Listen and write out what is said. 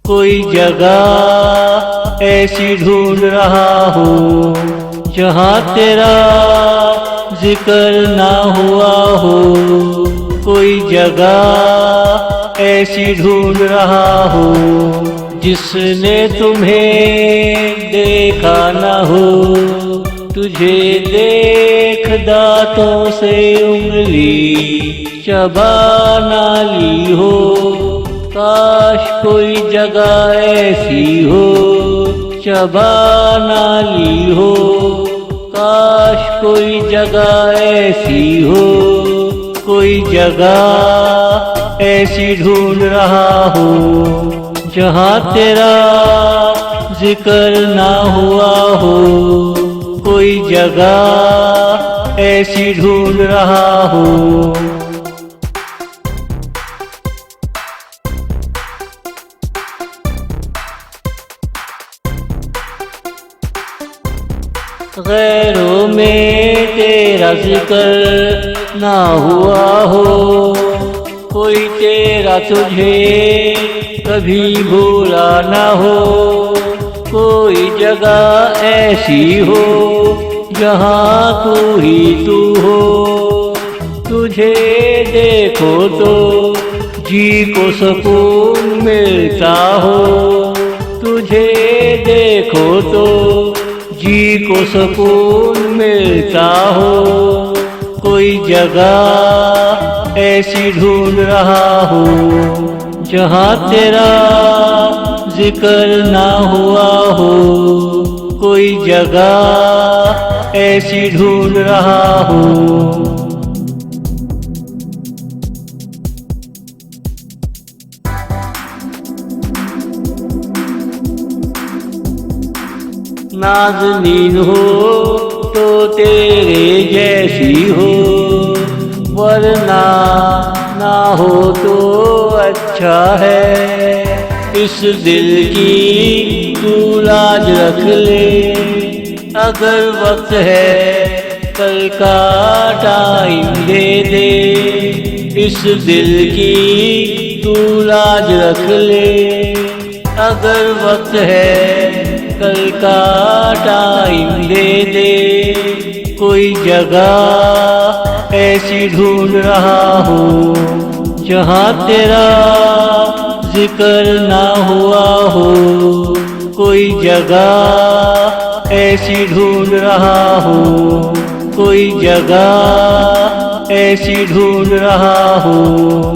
कोई जगह ऐसी ढूंढ रहा हूँ जहाँ तेरा जिक्र ना हुआ हो। कोई जगह ऐसी ढूंढ रहा हूँ जिसने तुम्हें देखा ना हो। तुझे देख दांतों से उंगली चबा ना ली हो। काश कोई जगह ऐसी हो चबा ना ली हो। काश कोई जगह ऐसी हो। कोई जगह ऐसी ढूंढ रहा हूँ जहाँ तेरा जिक्र ना हुआ हो। कोई जगह ऐसी ढूंढ रहा हूँ। गैरों में तेरा जिक्र ना हुआ हो। कोई तेरा तुझे कभी भूला ना हो। कोई जगह ऐसी हो जहाँ तू ही तू हो। तुझे देखो तो जी को सुकून मिलता हो। तुझे देखो तो जी को सुकून मिलता हो। कोई जगह ऐसी ढूंढ रहा हूँ जहाँ तेरा जिक्र ना हुआ हो। कोई जगह ऐसी ढूंढ रहा हूँ। नाज़नीन हो तो तेरे जैसी हो, वरना ना हो तो अच्छा है। इस दिल की तू लाज रख ले। अगर वक्त है कल का टाइम दे दे। इस दिल की तू लाज रख ले। अगर वक्त है कल का टाइम दे दे। कोई जगह ऐसी ढूंढ रहा हूँ जहाँ तेरा जिक्र ना हुआ हो। कोई जगह ऐसी ढूंढ रहा हूँ। कोई जगह ऐसी ढूंढ रहा हूँ।